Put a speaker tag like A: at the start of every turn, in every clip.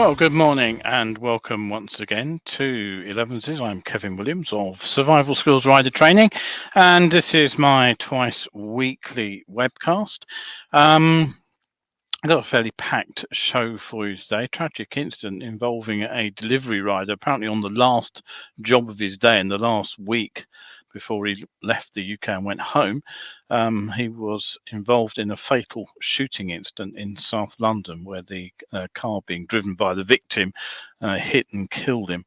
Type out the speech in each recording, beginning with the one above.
A: Well, good morning and welcome once again to Elevenses. I'm Kevin Williams of Survival Skills Rider Training, and this is my twice weekly webcast. I've got a fairly packed show for you today. Tragic incident involving a delivery rider, apparently on the last job of his day in the last week before he left the UK and went home. He was involved in a fatal shooting incident in South London where the car being driven by the victim hit and killed him.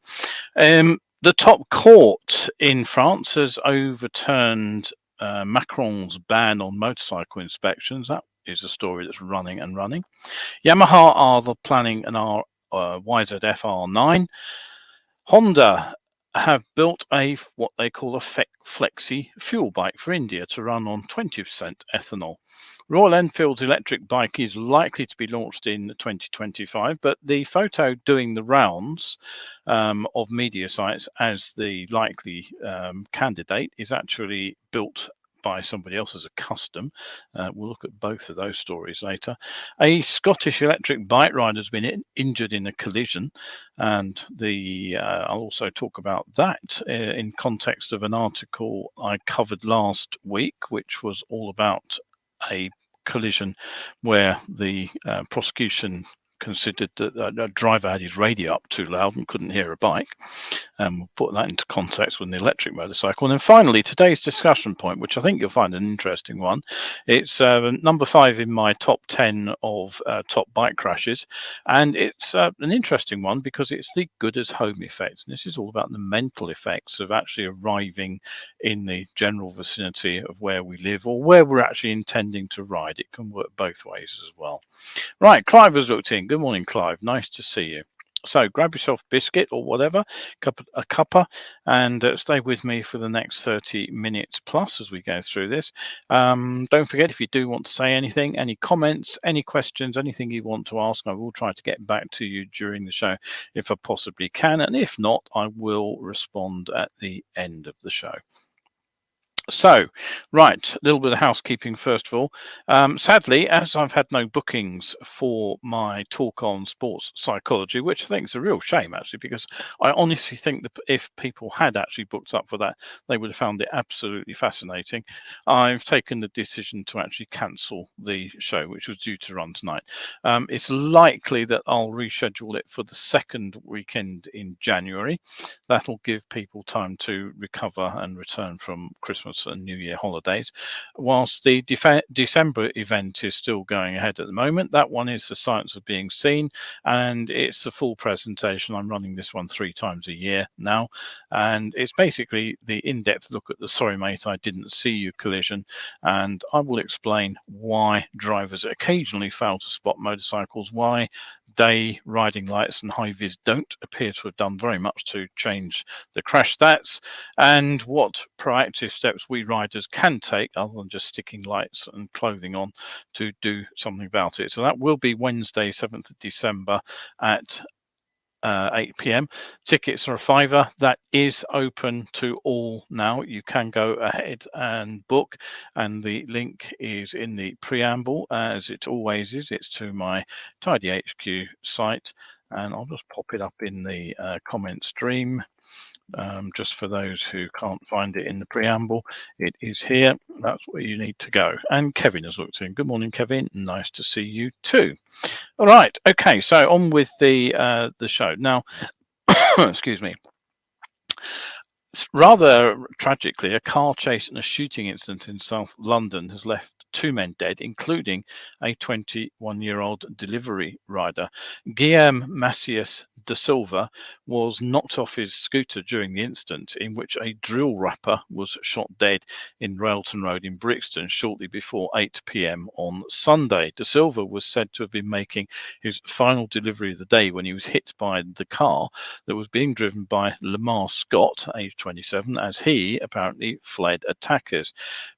A: The top court in France has overturned Macron's ban on motorcycle inspections. That is a story that's running and running. Yamaha are planning an YZF R9. Honda have built what they call a flexi-fuel bike for India to run on 20% ethanol. Royal Enfield's electric bike is likely to be launched in 2025, but the photo doing the rounds of media sites as the likely candidate is actually built by somebody else as a custom. We'll look at both of those stories later. A Scottish electric bike rider has been injured in a collision, and I'll also talk about that in context of an article I covered last week, which was all about a collision where the prosecution considered that a driver had his radio up too loud and couldn't hear a bike. We'll put that into context with an electric motorcycle. And then finally, today's discussion point, which I think you'll find an interesting one. It's number 5 in my top 10 of top bike crashes. And it's an interesting one because it's the good as home effect. And this is all about the mental effects of actually arriving in the general vicinity of where we live or where we're actually intending to ride. It can work both ways as well. Right, Clive has looked in. Good morning, Clive. Nice to see you. So grab yourself a biscuit or whatever, a cuppa, and stay with me for the next 30 minutes plus as we go through this. Don't forget, if you do want to say anything, any comments, any questions, anything you want to ask, I will try to get back to you during the show if I possibly can. And if not, I will respond at the end of the show. So, right, a little bit of housekeeping first of all. Sadly, as I've had no bookings for my talk on sports psychology, which I think is a real shame actually, because I honestly think that if people had actually booked up for that, they would have found it absolutely fascinating. I've taken the decision to actually cancel the show, which was due to run tonight. It's likely that I'll reschedule it for the second weekend in January. That'll give people time to recover and return from Christmas and New Year holidays, whilst the December event is still going ahead at the moment. That one is The Science of Being Seen, and it's the full presentation. I'm running this one 3 times a year now, and it's basically the in-depth look at the sorry mate I didn't see you collision, and I will explain why drivers occasionally fail to spot motorcycles, why day riding lights and high vis don't appear to have done very much to change the crash stats, and what proactive steps we riders can take other than just sticking lights and clothing on to do something about it. So that will be Wednesday, 7th of December at 8 p.m. Tickets are a £5. That is open to all now. You can go ahead and book, and the link is in the preamble, as it always is. It's to my Tidy HQ site, and I'll just pop it up in the comment stream. Just for those who can't find it in the preamble, it is here. That's where you need to go. And Kevin has looked in. Good morning, Kevin. Nice to see you too. All right. Okay. So on with the show now. Excuse me. Rather tragically, a car chase and a shooting incident in South London has left 2 men dead, including a 21-year-old delivery rider. Guillaume Macias da Silva was knocked off his scooter during the incident, in which a drill rapper was shot dead in Railton Road in Brixton shortly before 8 p.m. on Sunday. Da Silva was said to have been making his final delivery of the day when he was hit by the car that was being driven by Lamar Scott, aged 27, as he apparently fled attackers.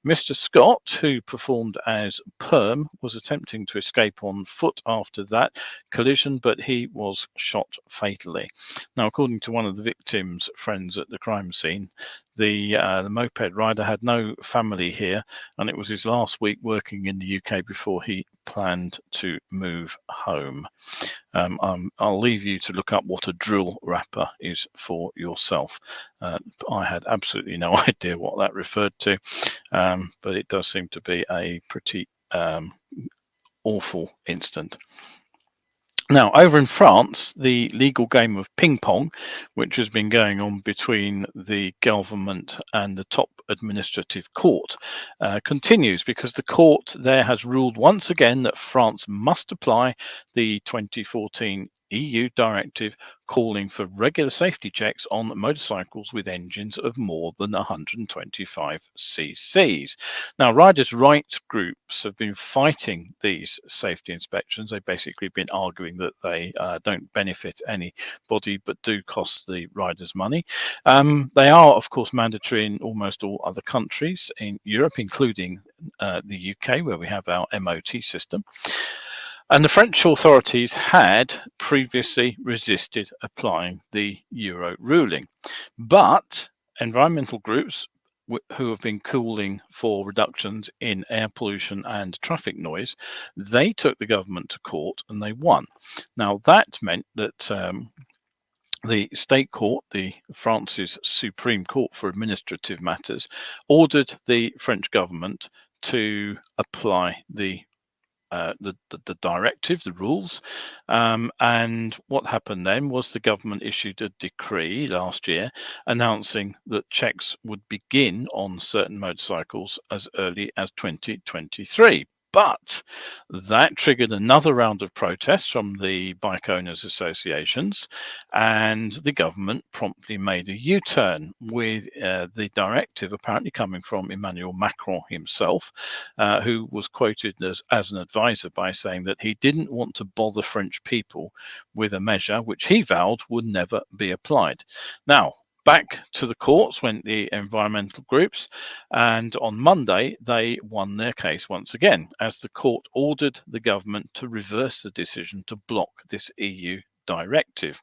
A: Mr. Scott, who performed as Perm, was attempting to escape on foot after that collision, but he was shot fatally. Now, according to one of the victims' friends at the crime scene, the moped rider had no family here, and it was his last week working in the UK before he planned to move home. I'll leave you to look up what a drill wrapper is for yourself. I had absolutely no idea what that referred to, but it does seem to be a pretty awful incident. Now, over in France, the legal game of ping pong, which has been going on between the government and the top administrative court, continues, because the court there has ruled once again that France must apply the 2014 EU directive calling for regular safety checks on motorcycles with engines of more than 125 cc's. Now, riders' rights groups have been fighting these safety inspections. They've basically been arguing that they don't benefit anybody but do cost the riders money. They are, of course, mandatory in almost all other countries in Europe, including the UK, where we have our MOT system. And the French authorities had previously resisted applying the Euro ruling. But environmental groups who have been calling for reductions in air pollution and traffic noise, they took the government to court and they won. Now, that meant that the state court, the France's Supreme Court for Administrative Matters, ordered the French government to apply the directive, the rules, and what happened then was the government issued a decree last year announcing that checks would begin on certain motorcycles as early as 2023. But that triggered another round of protests from the bike owners associations, and the government promptly made a U-turn, with the directive apparently coming from Emmanuel Macron himself, who was quoted as an advisor by saying that he didn't want to bother French people with a measure which he vowed would never be applied. Now, back to the courts went the environmental groups, and on Monday they won their case once again, as the court ordered the government to reverse the decision to block this EU directive.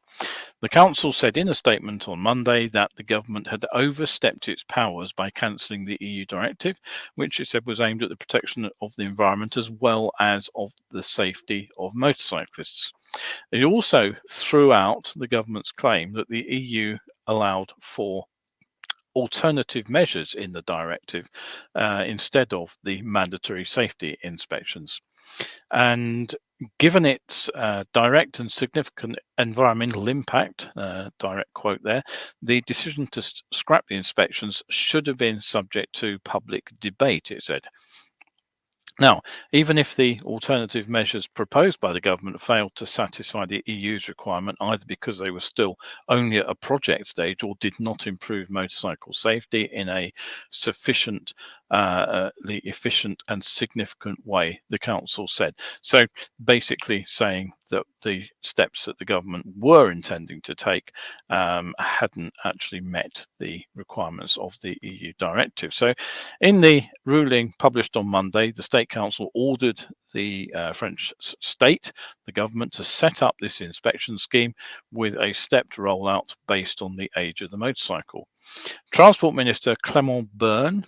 A: The council said in a statement on Monday that the government had overstepped its powers by cancelling the EU directive, which it said was aimed at the protection of the environment as well as of the safety of motorcyclists. It also threw out the government's claim that the EU allowed for alternative measures in the directive instead of the mandatory safety inspections. And given its direct and significant environmental impact, direct quote there, the decision to scrap the inspections should have been subject to public debate, it said. Now, even if the alternative measures proposed by the government failed to satisfy the EU's requirement, either because they were still only at a project stage or did not improve motorcycle safety in a sufficiently efficient and significant way, the council said. So basically saying that the steps that the government were intending to take hadn't actually met the requirements of the EU directive. So in the ruling published on Monday, the State Council ordered the French state, the government, to set up this inspection scheme with a stepped rollout based on the age of the motorcycle. Transport Minister Clement Bone,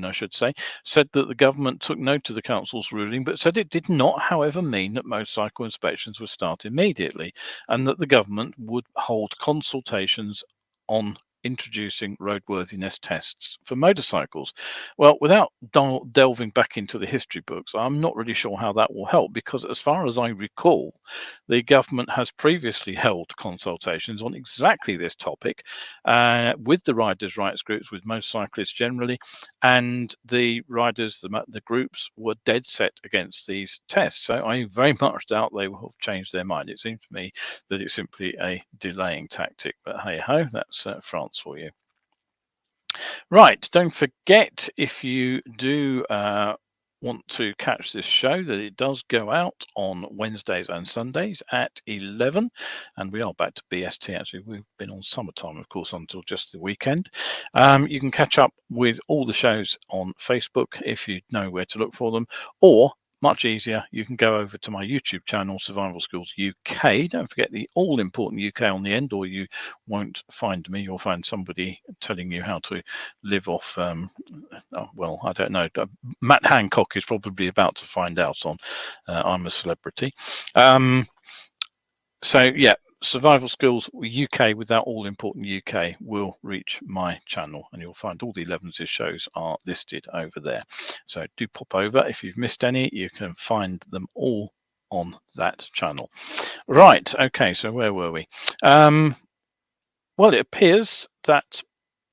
A: I should say, said that the government took note of the council's ruling, but said it did not, however, mean that motorcycle inspections would start immediately, and that the government would hold consultations on introducing roadworthiness tests for motorcycles. Well, without delving back into the history books, I'm not really sure how that will help, because as far as I recall, the government has previously held consultations on exactly this topic with the riders' rights groups, with motorcyclists generally, and the riders, the groups, were dead set against these tests. So I very much doubt they will have changed their mind. It seems to me that it's simply a delaying tactic, but hey ho, that's France for you. Right, don't forget, if you do want to catch this show, that it does go out on Wednesdays and Sundays at 11, and we are back to BST. Actually, we've been on summertime, of course, until just the weekend. You can catch up with all the shows on Facebook if you know where to look for them, or much easier. You can go over to my YouTube channel, Survival Skills UK. Don't forget the all-important UK on the end, or you won't find me. You'll find somebody telling you how to live off, well, I don't know. Matt Hancock is probably about to find out on I'm a Celebrity. So yeah, Survival Skills UK with that all-important UK will reach my channel, and you'll find all the 11s shows are listed over there. So do pop over. If you've missed any, you can find them all on that channel. Right, okay, so where were we? Well, it appears that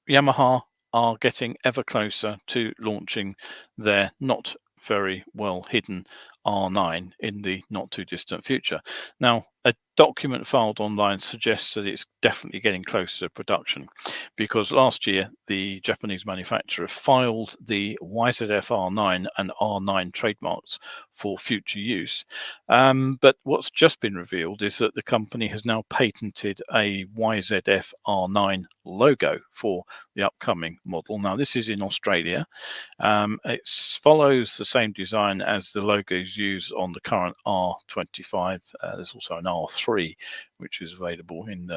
A: Yamaha are getting ever closer to launching their not very well hidden R9 in the not too distant future. Now, a document filed online suggests that it's definitely getting closer to production, because last year the Japanese manufacturer filed the YZF R9 and R9 trademarks for future use. But what's just been revealed is that the company has now patented a YZF R9 logo for the upcoming model. Now, this is in Australia. It follows the same design as the logos used on the current R25. There's also an R3, which is available in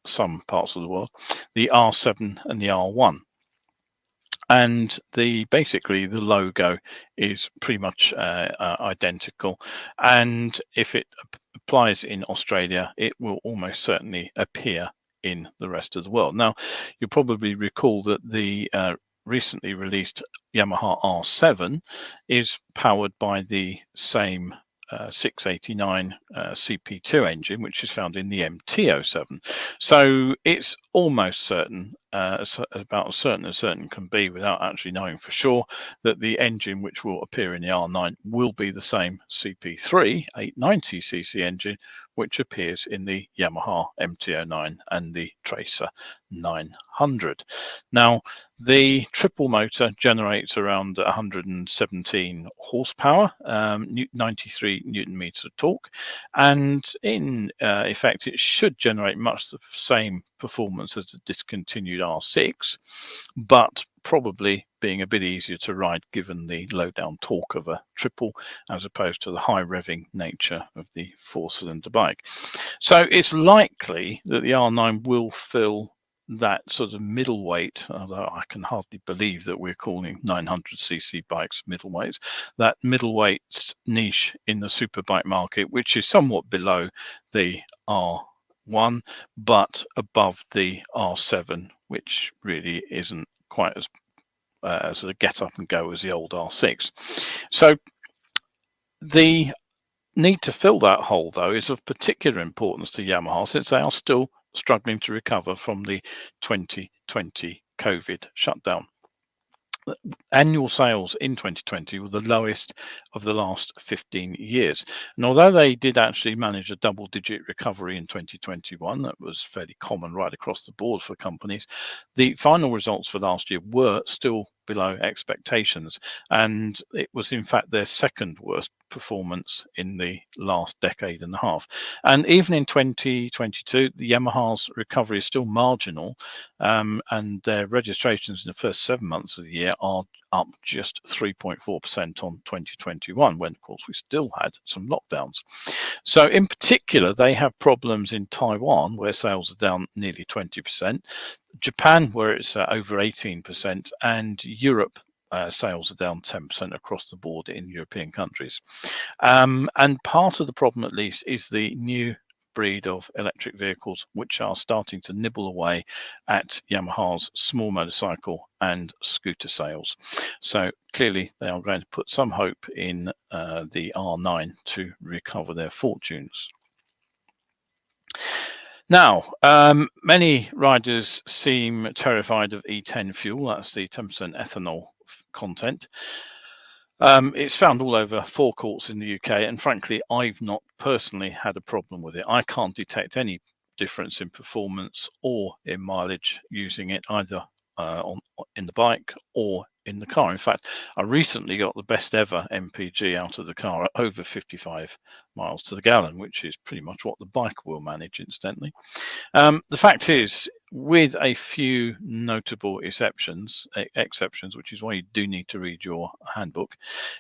A: some parts of the world, the R7 and the R1. And basically the logo is pretty much identical, and if it applies in Australia, it will almost certainly appear in the rest of the world. Now, you'll probably recall that the recently released Yamaha R7 is powered by the same 689 CP2 engine, which is found in the MT-07. So it's almost certain, about as certain as certain can be without actually knowing for sure, that the engine which will appear in the R9 will be the same CP3 890cc engine which appears in the Yamaha MT-09 and the Tracer 900. Now, the triple motor generates around 117 horsepower, 93 newton meters of torque, and in effect it should generate much the same performance as the discontinued R6, but probably being a bit easier to ride given the low down torque of a triple as opposed to the high revving nature of the 4-cylinder bike. So it's likely that the R9 will fill that sort of middleweight, although I can hardly believe that we're calling 900cc bikes middleweights, that middleweight niche in the superbike market, which is somewhat below the R1 but above the R7, which really isn't quite as sort of get up and go as the old R6. So the need to fill that hole, though, is of particular importance to Yamaha, since they are still struggling to recover from the 2020 COVID shutdown. Annual sales in 2020 were the lowest of the last 15 years. And although they did actually manage a double-digit recovery in 2021, that was fairly common right across the board for companies, the final results for last year were still below expectations, and it was in fact their second worst performance in the last decade and a half. And even in 2022, the Yamaha's recovery is still marginal, and their registrations in the first 7 months of the year are up just 3.4% on 2021, when of course we still had some lockdowns. So in particular, they have problems in Taiwan, where sales are down nearly 20%, Japan, where it's over 18%, and Europe, sales are down 10% across the board in European countries. And part of the problem, at least, is the new breed of electric vehicles, which are starting to nibble away at Yamaha's small motorcycle and scooter sales. So clearly they are going to put some hope in the R9 to recover their fortunes. Now, many riders seem terrified of E10 fuel. That's the 10% ethanol content. It's found all over forecourts in the UK, and frankly, I've not personally had a problem with it. I can't detect any difference in performance or in mileage using it, either in the bike or in the car. In fact, I recently got the best ever MPG out of the car at over 55 miles to the gallon, which is pretty much what the bike will manage, incidentally. The fact is, with a few notable exceptions, which is why you do need to read your handbook.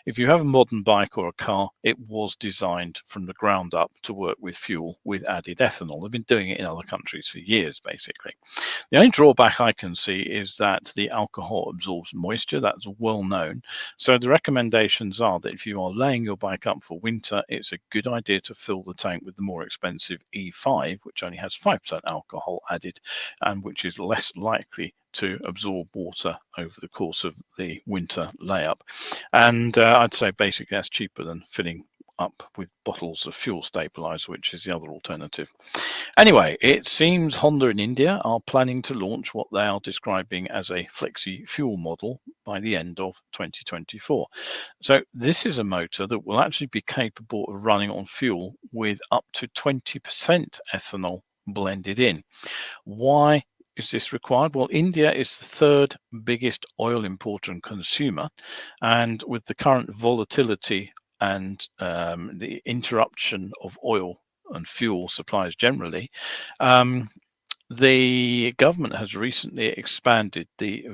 A: If you have a modern bike or a car, it was designed from the ground up to work with fuel with added ethanol. They've been doing it in other countries for years, basically. The only drawback I can see is that the alcohol absorbs moisture. That's well known. So the recommendations are that if you are laying your bike up for winter, it's a good idea to fill the tank with the more expensive E5, which only has 5% alcohol added, and which is less likely to absorb water over the course of the winter layup. And I'd say basically that's cheaper than filling up with bottles of fuel stabilizer, which is the other alternative. Anyway, it seems Honda in India are planning to launch what they are describing as a flexi-fuel model by the end of 2024. So this is a motor that will actually be capable of running on fuel with up to 20% ethanol blended in. Why is this required? Well, India is the third biggest oil importer and consumer, and with the current volatility and the interruption of oil and fuel supplies generally, the government has recently expanded the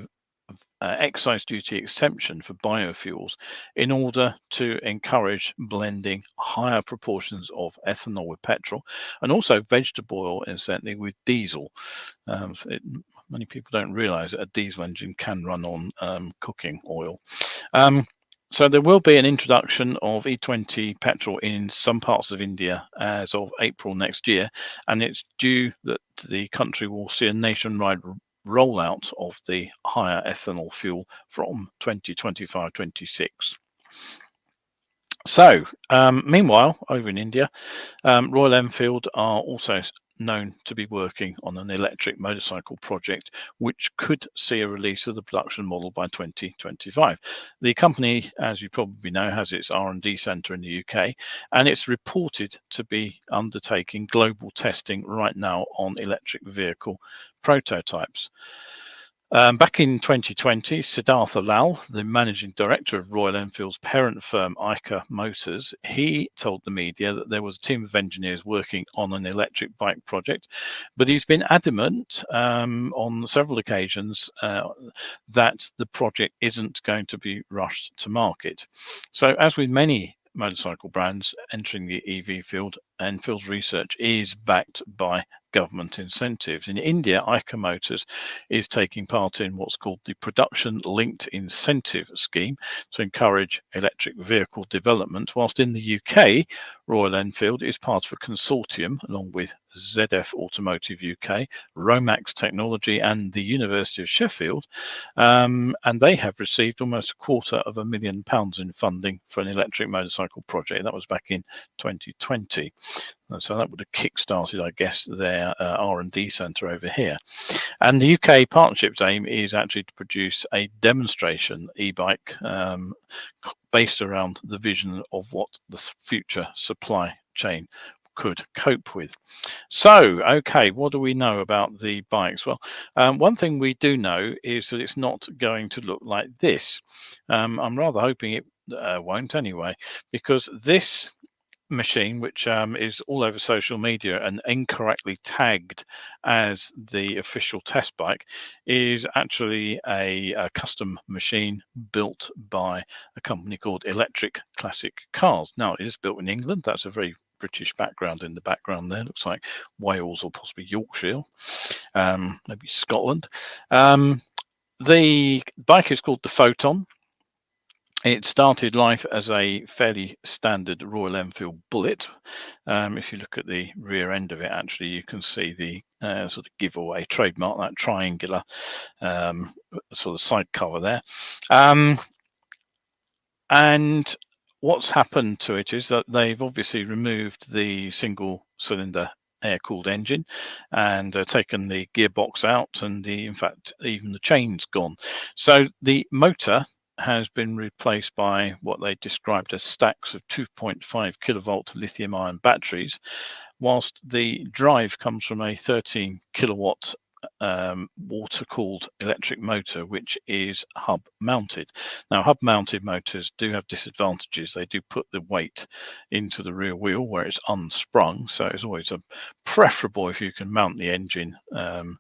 A: excise duty exemption for biofuels in order to encourage blending higher proportions of ethanol with petrol, and also vegetable oil, incidentally, with diesel. Many people don't realize that a diesel engine can run on cooking oil. So there will be an introduction of E20 petrol in some parts of India as of April next year, and it's due that the country will see a nationwide rollout of the higher ethanol fuel from 2025-26. So, meanwhile, over in India, Royal Enfield are also known to be working on an electric motorcycle project, which could see a release of the production model by 2025. The company, as you probably know, has its R&D centre in the UK, and it's reported to be undertaking global testing right now on electric vehicle prototypes. Back in 2020, Siddhartha Lal, the managing director of Royal Enfield's parent firm Eicher Motors, he told the media that there was a team of engineers working on an electric bike project, but he's been adamant on several occasions that the project isn't going to be rushed to market. So, as with many motorcycle brands entering the EV field, Enfield's research is backed by government incentives. In India, Eicher Motors is taking part in what's called the Production Linked Incentive Scheme to encourage electric vehicle development, whilst in the UK, Royal Enfield is part of a consortium along with ZF Automotive UK, Romax Technology and the University of Sheffield, and they have received almost £250,000 in funding for an electric motorcycle project. That was back in 2020. So that would have kick-started, I guess, their R&D centre over here. And the UK partnership's aim is actually to produce a demonstration e-bike based around the vision of what the future supply chain could cope with. So, okay, what do we know about the bikes? Well, one thing we do know is that it's not going to look like this. I'm rather hoping it won't anyway, because this machine, which is all over social media and incorrectly tagged as the official test bike, is actually a custom machine built by a company called Electric Classic Cars. Now, it is built in England. That's a very British background in the background there. Looks like Wales or possibly Yorkshire, maybe Scotland. The bike is called the Photon. It started life as a fairly standard Royal Enfield Bullet. If you look at the rear end of it, actually, you can see the sort of giveaway trademark, that triangular sort of side cover there. And what's happened to it is that they've obviously removed the single cylinder air-cooled engine and taken the gearbox out, and in fact, even the chain's gone. So the motor has been replaced by what they described as stacks of 2.5 kilovolt lithium ion batteries, whilst the drive comes from a 13 kilowatt water-cooled electric motor, which is hub mounted. Now, hub mounted motors do have disadvantages. They do put the weight into the rear wheel where it's unsprung, so it's always preferable if you can mount the engine, the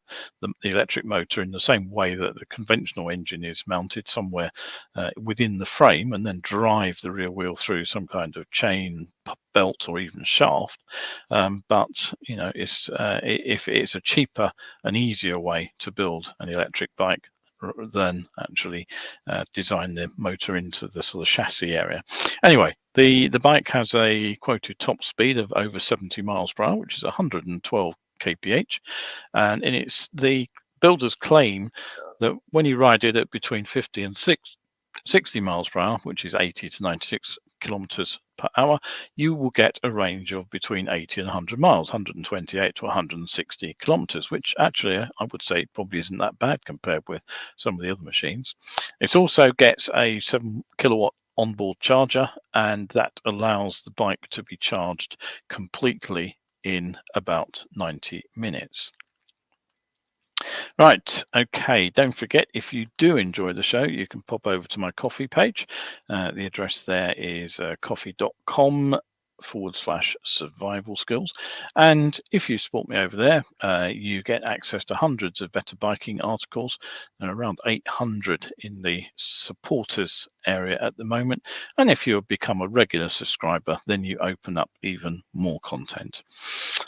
A: electric motor, in the same way that the conventional engine is mounted somewhere within the frame, and then drive the rear wheel through some kind of chain, belt, or even shaft. But you know, if it's a cheaper and easier way to build an electric bike than actually design the motor into the sort of chassis area. Anyway, the bike has a quoted top speed of over 70 miles per hour, which is 112 kph, and it's the builders claim that when you ride it at between 50 and 60 miles per hour, which is 80 to 96 kilometers per hour, you will get a range of between 80 and 100 miles, 128 to 160 kilometers, which actually I would say probably isn't that bad compared with some of the other machines. It also gets a 7 kilowatt onboard charger, and that allows the bike to be charged completely in about 90 minutes. Right, okay, don't forget, if you do enjoy the show, you can pop over to my Ko-fi page. The address there is ko-fi.com/survival skills, and if you support me over there, you get access to hundreds of better biking articles. There are around 800 in the supporters area at the moment, and if you become a regular subscriber, then you open up even more content.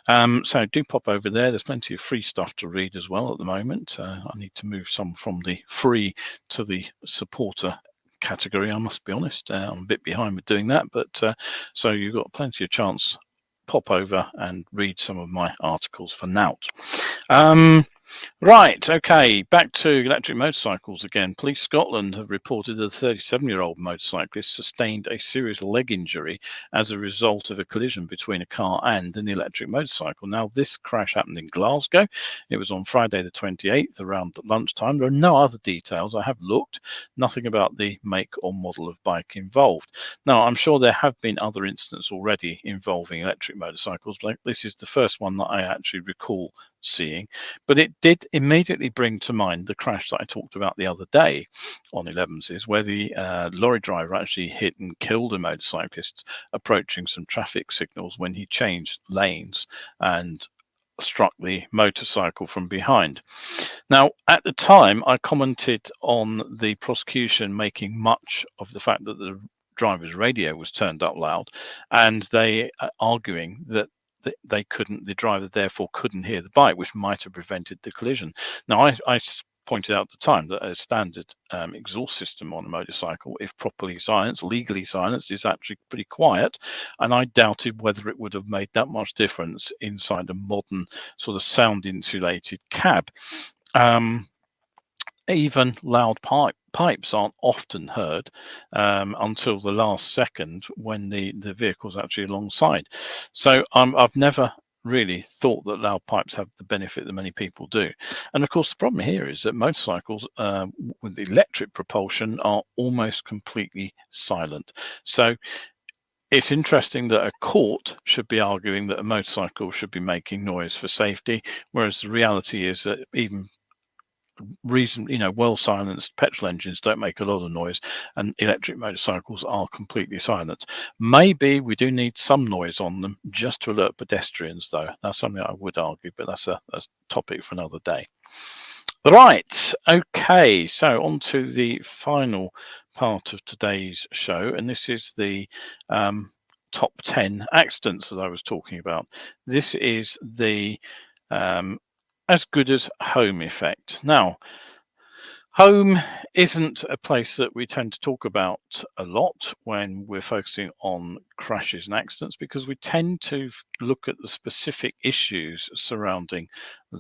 A: So do pop over there. There's plenty of free stuff to read as well at the moment. I need to move some from the free to the supporter category, I must be honest. I'm a bit behind with doing that, but so you've got plenty of chance. Pop over and read some of my articles for now. Right, okay, back to electric motorcycles again. Police Scotland have reported that a 37-year-old motorcyclist sustained a serious leg injury as a result of a collision between a car and an electric motorcycle. Now, this crash happened in Glasgow. It was on Friday the 28th around lunchtime. There are no other details. I have looked, nothing about the make or model of bike involved. Now, I'm sure there have been other incidents already involving electric motorcycles, but this is the first one that I actually recall seeing. But it did immediately bring to mind the crash that I talked about the other day on Elevenses, where the lorry driver actually hit and killed a motorcyclist approaching some traffic signals when he changed lanes and struck the motorcycle from behind. Now, at the time, I commented on the prosecution making much of the fact that the driver's radio was turned up loud, and they arguing that the driver therefore couldn't hear the bike, which might have prevented the collision. Now, I pointed out at the time that a standard exhaust system on a motorcycle, if properly silenced, legally silenced, is actually pretty quiet, and I doubted whether it would have made that much difference inside a modern sort of sound insulated cab. Even loud pipes aren't often heard until the last second when the vehicle's actually alongside. So I've never really thought that loud pipes have the benefit that many people do. And of course, the problem here is that motorcycles with electric propulsion are almost completely silent. So it's interesting that a court should be arguing that a motorcycle should be making noise for safety, whereas the reality is that even well silenced petrol engines don't make a lot of noise, and electric motorcycles are completely silent. Maybe we do need some noise on them just to alert pedestrians, though. That's something I would argue, but that's a topic for another day. Right, okay, so on to the final part of today's show, and this is the top 10 accidents that I was talking about. This is the as good as home effect. Now, home isn't a place that we tend to talk about a lot when we're focusing on crashes and accidents, because we tend to look at the specific issues surrounding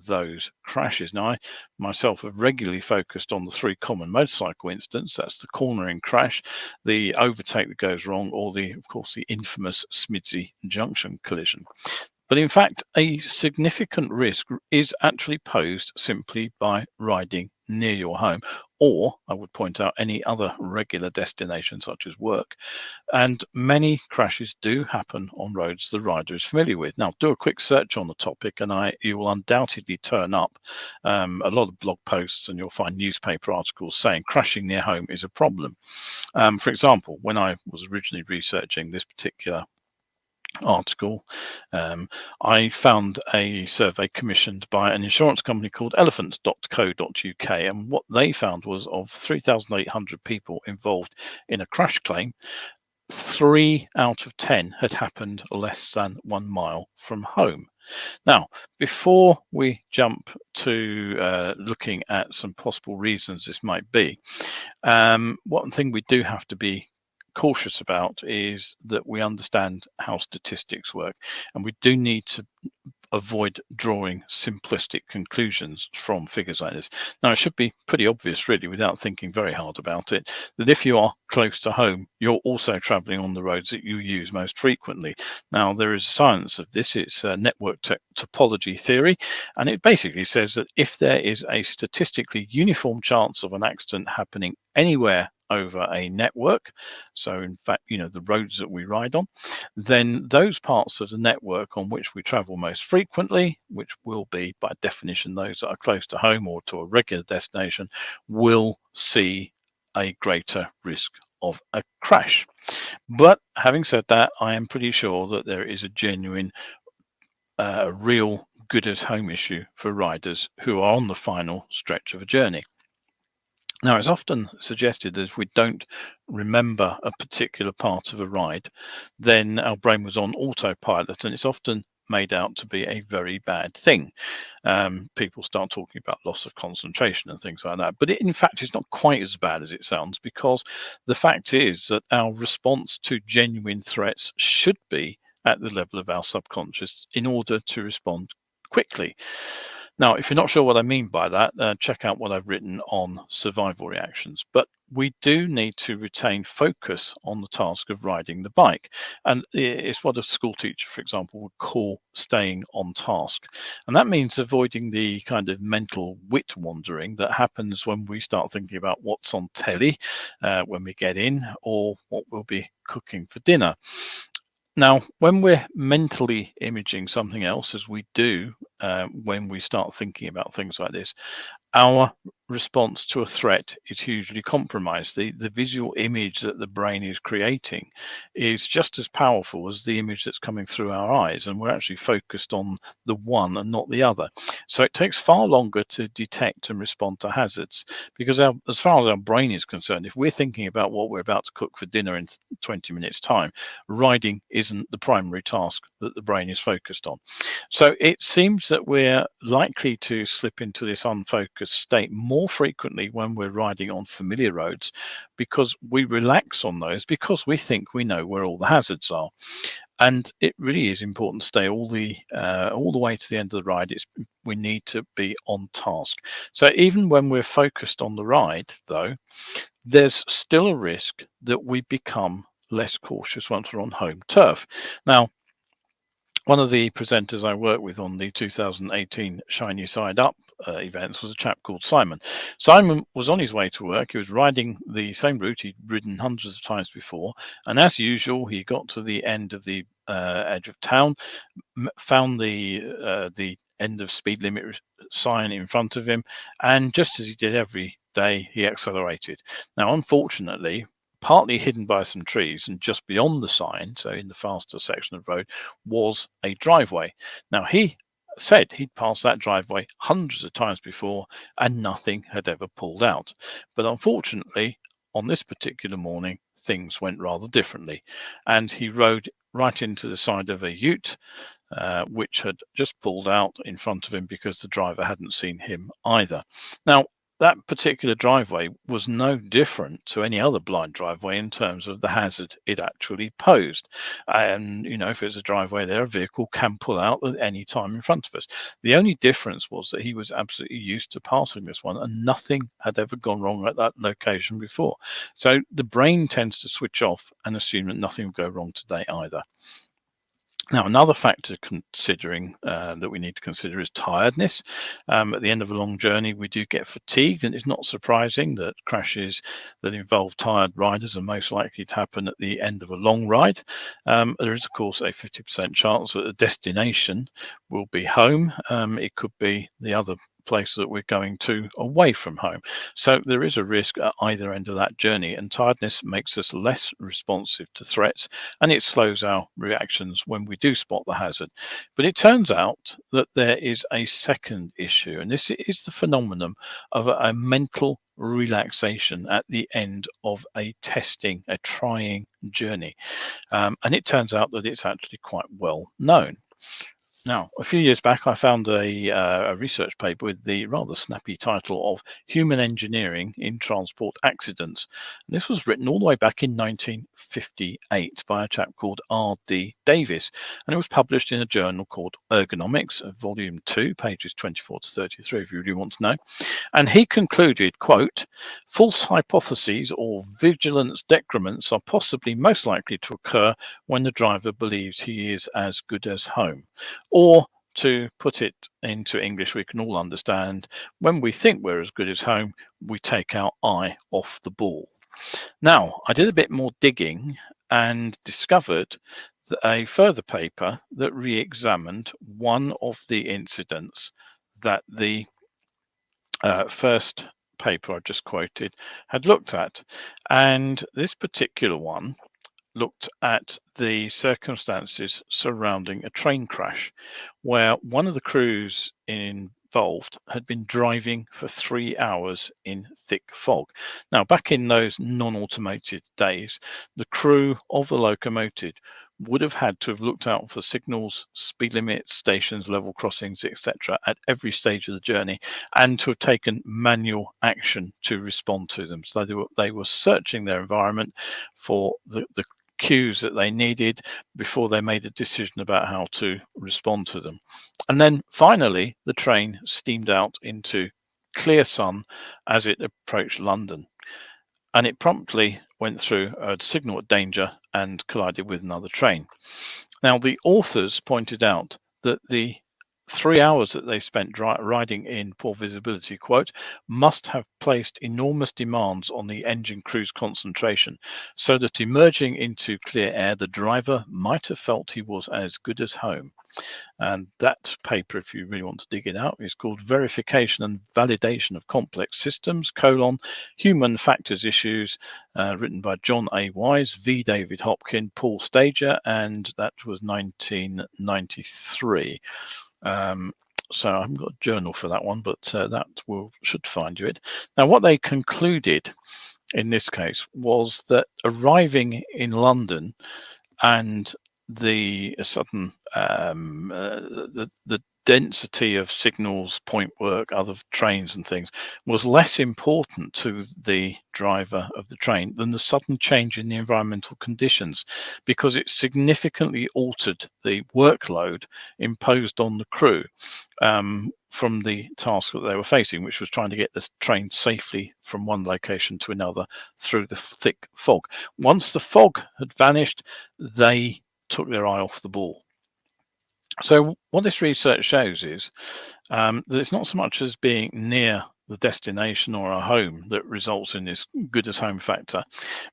A: those crashes. Now, I myself have regularly focused on the three common motorcycle incidents. That's the cornering crash, the overtake that goes wrong, or of course, the infamous Smidsey junction collision. But in fact, a significant risk is actually posed simply by riding near your home or I would point out any other regular destination such as work. And many crashes do happen on roads the rider is familiar with. Now, do a quick search on the topic, and you will undoubtedly turn up a lot of blog posts, and you'll find newspaper articles saying crashing near home is a problem. For example, when I was originally researching this particular article, I found a survey commissioned by an insurance company called elephants.co.uk, and what they found was of 3,800 people involved in a crash claim, 3 out of 10 had happened less than 1 mile from home. Now, before we jump to looking at some possible reasons this might be, one thing we do have to be cautious about is that we understand how statistics work, and we do need to avoid drawing simplistic conclusions from figures like this. Now, it should be pretty obvious, really, without thinking very hard about it, that if you are close to home, you're also traveling on the roads that you use most frequently. Now, there is science of this. It's network topology theory, and it basically says that if there is a statistically uniform chance of an accident happening anywhere over a network, so in fact, the roads that we ride on, then those parts of the network on which we travel most frequently, which will be by definition those that are close to home or to a regular destination, will see a greater risk of a crash. But having said that, I am pretty sure that there is a genuine real good at home issue for riders who are on the final stretch of a journey. Now, it's often suggested that if we don't remember a particular part of a ride, then our brain was on autopilot, and it's often made out to be a very bad thing. People start talking about loss of concentration and things like that, but in fact, it's not quite as bad as it sounds, because the fact is that our response to genuine threats should be at the level of our subconscious in order to respond quickly. Now, if you're not sure what I mean by that, check out what I've written on survival reactions. But we do need to retain focus on the task of riding the bike. And it's what a school teacher, for example, would call staying on task. And that means avoiding the kind of mental wit wandering that happens when we start thinking about what's on telly when we get in, or what we'll be cooking for dinner. Now, when we're mentally imaging something else, as we do when we start thinking about things like this, our response to a threat is hugely compromised. The visual image that the brain is creating is just as powerful as the image that's coming through our eyes, and we're actually focused on the one and not the other. So it takes far longer to detect and respond to hazards, because as far as our brain is concerned, if we're thinking about what we're about to cook for dinner in 20 minutes time, riding isn't the primary task that the brain is focused on. So it seems that we're likely to slip into this unfocused state more frequently when we're riding on familiar roads, because we relax on those because we think we know where all the hazards are. And it really is important to stay all the way to the end of the ride. We need to be on task. So even when we're focused on the ride, though, there's still a risk that we become less cautious once we're on home turf. Now, one of the presenters I worked with on the 2018 Shiny Side Up events was a chap called Simon. Simon was on his way to work. He was riding the same route he'd ridden hundreds of times before, and as usual, he got to the end of the edge of town, found the end of speed limit sign in front of him, and just as he did every day, he accelerated. Now, unfortunately, partly hidden by some trees and just beyond the sign, so in the faster section of road, was a driveway. Now, he said he'd passed that driveway hundreds of times before and nothing had ever pulled out. But unfortunately, on this particular morning, things went rather differently, and he rode right into the side of a ute, which had just pulled out in front of him because the driver hadn't seen him either. Now, that particular driveway was no different to any other blind driveway in terms of the hazard it actually posed. And, if it's a driveway there, a vehicle can pull out at any time in front of us. The only difference was that he was absolutely used to passing this one, and nothing had ever gone wrong at that location before. So the brain tends to switch off and assume that nothing will go wrong today either. Now, another factor considering that we need to consider is tiredness. At the end of a long journey, we do get fatigued, and it's not surprising that crashes that involve tired riders are most likely to happen at the end of a long ride. There is, of course, a 50% chance that the destination will be home. It could be the other place that we're going to away from home. So there is a risk at either end of that journey, and tiredness makes us less responsive to threats, and it slows our reactions when we do spot the hazard. But it turns out that there is a second issue, and this is the phenomenon of a mental relaxation at the end of a trying journey. And it turns out that it's actually quite well known. Now, a few years back, I found a research paper with the rather snappy title of Human Engineering in Transport Accidents. And this was written all the way back in 1958 by a chap called R.D. Davis. And it was published in a journal called Ergonomics, Volume 2, pages 24 to 33, if you really want to know. And he concluded, quote, false hypotheses or vigilance decrements are possibly most likely to occur when the driver believes he is as good as home. Or, to put it into English we can all understand, when we think we're as good as home, we take our eye off the ball. Now, I did a bit more digging and discovered a further paper that re-examined one of the incidents that the first paper I just quoted had looked at. And this particular one looked at the circumstances surrounding a train crash where one of the crews involved had been driving for 3 hours in thick fog. Now, back in those non-automated days, the crew of the locomotive would have had to have looked out for signals, speed limits, stations, level crossings, etc. at every stage of the journey, and to have taken manual action to respond to them. So they were searching their environment for the cues that they needed before they made a decision about how to respond to them. And then finally, the train steamed out into clear sun as it approached London. And it promptly went through a signal of danger and collided with another train. Now, the authors pointed out that the 3 hours that they spent riding in poor visibility, quote, must have placed enormous demands on the engine crew's concentration, so that emerging into clear air, the driver might have felt he was as good as home. And that paper, if you really want to dig it out, is called Verification and Validation of Complex Systems, Human Factors Issues, written by John A. Wise, V. David Hopkin, Paul Stager, and that was 1993. So I haven't got a journal for that one, but that should find you it. Now, what they concluded in this case was that arriving in London and the sudden the density of signals, point work, other trains and things was less important to the driver of the train than the sudden change in the environmental conditions, because it significantly altered the workload imposed on the crew from the task that they were facing, which was trying to get the train safely from one location to another through the thick fog. Once the fog had vanished, they took their eye off the ball. So what this research shows is that it's not so much as being near the destination or a home that results in this good as home factor,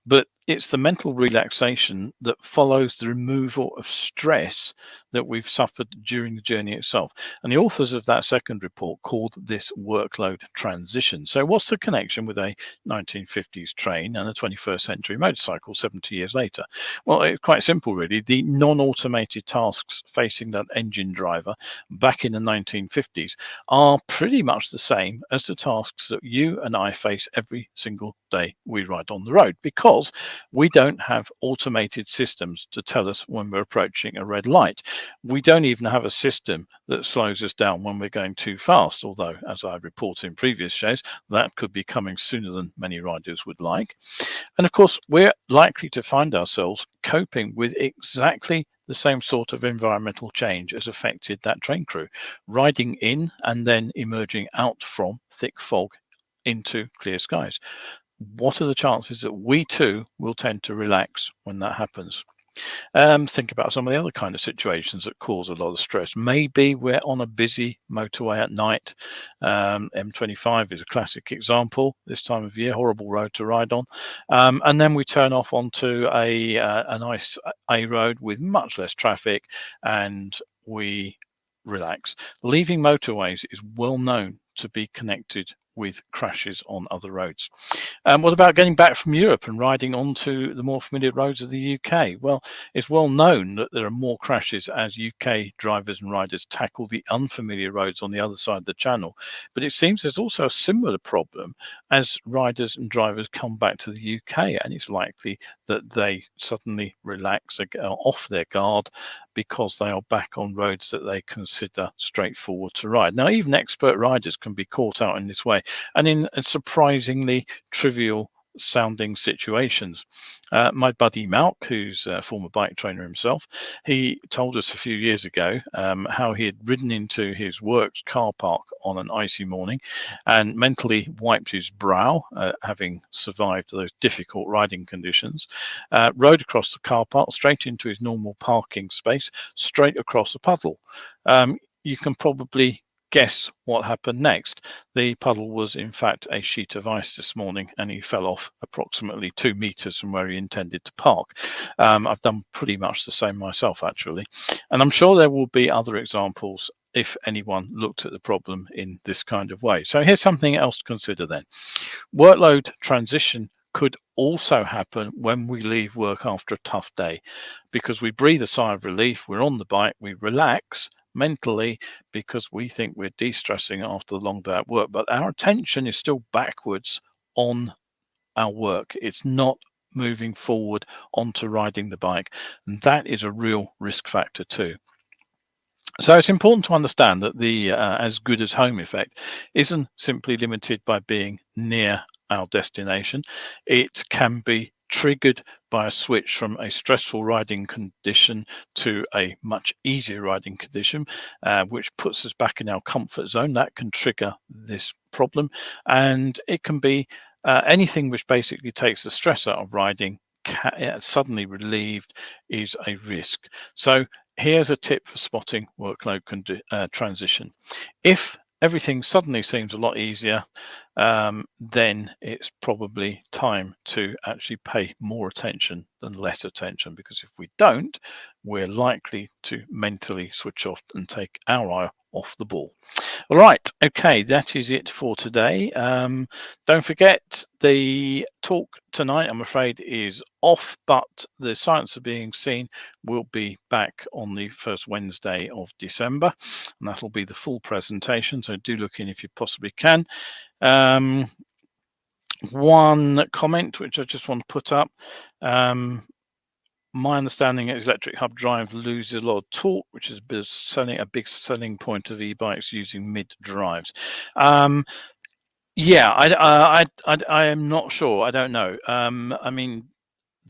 A: but it's the mental relaxation that follows the removal of stress that we've suffered during the journey itself. And the authors of that second report called this workload transition. So what's the connection with a 1950s train and a 21st century motorcycle 70 years later? Well, it's quite simple, really. The non-automated tasks facing that engine driver back in the 1950s are pretty much the same as the tasks that you and I face every single day we ride on the road, because we don't have automated systems to tell us when we're approaching a red light. We don't even have a system that slows us down when we're going too fast, although, as I reported in previous shows, that could be coming sooner than many riders would like. And of course, we're likely to find ourselves coping with exactly the same sort of environmental change as affected that train crew, riding in and then emerging out from thick fog into clear skies. What are the chances that we too will tend to relax when that happens? Think about some of the other kind of situations that cause a lot of stress. Maybe we're on a busy motorway at night. M25 is a classic example this time of year, horrible road to ride on. And then we turn off onto a nice A road with much less traffic, and we relax. Leaving motorways is well known to be connected with crashes on other roads. What about getting back from Europe and riding onto the more familiar roads of the UK? Well, it's well known that there are more crashes as UK drivers and riders tackle the unfamiliar roads on the other side of the channel. But it seems there's also a similar problem as riders and drivers come back to the UK, and it's likely that they suddenly relax, off their guard, because they are back on roads that they consider straightforward to ride. Now, even expert riders can be caught out in this way, and in surprisingly trivial sounding situations. My buddy Malk, who's a former bike trainer himself, he told us a few years ago how he had ridden into his works car park on an icy morning and mentally wiped his brow, having survived those difficult riding conditions, rode across the car park straight into his normal parking space, straight across a puddle. You can probably guess what happened next. The puddle was in fact a sheet of ice this morning, and he fell off approximately 2 meters from where he intended to park. I've done pretty much the same myself, actually, and I'm sure there will be other examples if anyone looked at the problem in this kind of way. So here's something else to consider then. Workload transition could also happen when we leave work after a tough day, because we breathe a sigh of relief, we're on the bike, we relax mentally because we think we're de-stressing after the long day at work, but our attention is still backwards on our work. It's not moving forward onto riding the bike, and that is a real risk factor too. So it's important to understand that the as good as home effect isn't simply limited by being near our destination. It can be triggered by a switch from a stressful riding condition to a much easier riding condition, which puts us back in our comfort zone. That can trigger this problem, and it can be anything which basically takes the stress out of riding. Suddenly relieved is a risk. So here's a tip for spotting workload transition. If everything suddenly seems a lot easier, then it's probably time to actually pay more attention than less attention, because if we don't, we're likely to mentally switch off and take our eye off the ball. All right, okay, that is it for today. Don't forget, the talk tonight, I'm afraid, is off, but the Science of Being Seen will be back on the first Wednesday of December, and that'll be the full presentation, so do look in if you possibly can. One comment which I just want to put up. My understanding is electric hub drive loses a lot of torque, which is a big selling point of e-bikes using mid drives. Yeah, I am not sure. I don't know. I mean,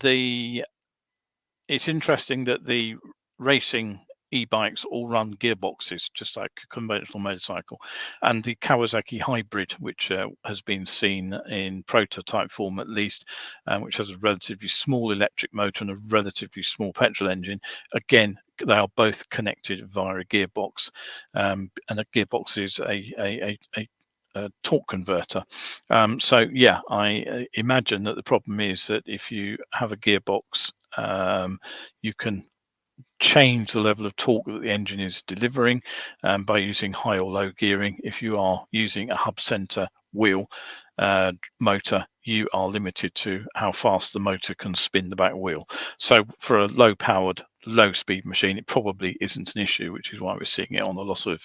A: it's interesting that the racing e-bikes all run gearboxes, just like a conventional motorcycle, and the Kawasaki hybrid, which has been seen in prototype form at least, which has a relatively small electric motor and a relatively small petrol engine. Again, they are both connected via a gearbox, and a gearbox is a torque converter. So yeah, I imagine that the problem is that if you have a gearbox, you can change the level of torque that the engine is delivering by using high or low gearing. If you are using a hub center wheel motor, you are limited to how fast the motor can spin the back wheel. So for a low powered, low speed machine, it probably isn't an issue, which is why we're seeing it on a lot of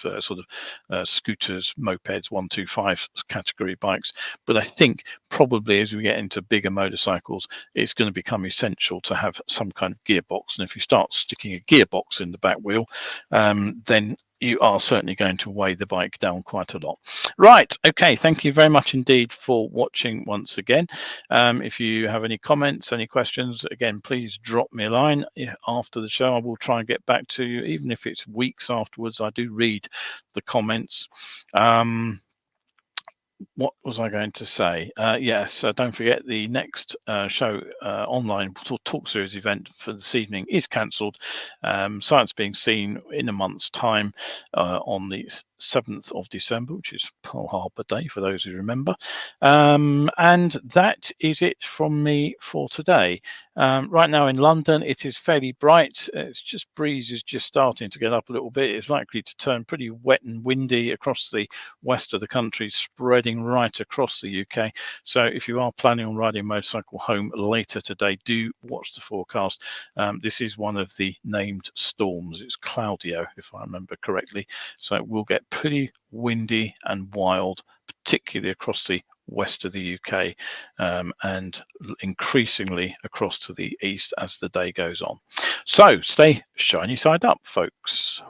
A: scooters, mopeds, 125 category bikes. But I think probably as we get into bigger motorcycles, it's going to become essential to have some kind of gearbox. And if you start sticking a gearbox in the back wheel, then you are certainly going to weigh the bike down quite a lot. Right, okay, thank you very much indeed for watching once again. If you have any comments, any questions, again, please drop me a line after the show. I will try and get back to you, even if it's weeks afterwards. I do read the comments. what was I going to say? Yes, don't forget the next show online talk series event for this evening is cancelled. Science being seen in a month's time on the 7th of December, which is Pearl Harbor Day for those who remember. And that is it from me for today. Right now in London, it is fairly bright. It's just breeze is just starting to get up a little bit. It's likely to turn pretty wet and windy across the west of the country, spreading right across the UK. So if you are planning on riding a motorcycle home later today, do watch the forecast. This is one of the named storms. It's Claudio, if I remember correctly. So it will get pretty windy and wild, particularly across the west of the UK, and increasingly across to the east as the day goes on. So stay shiny side up, folks.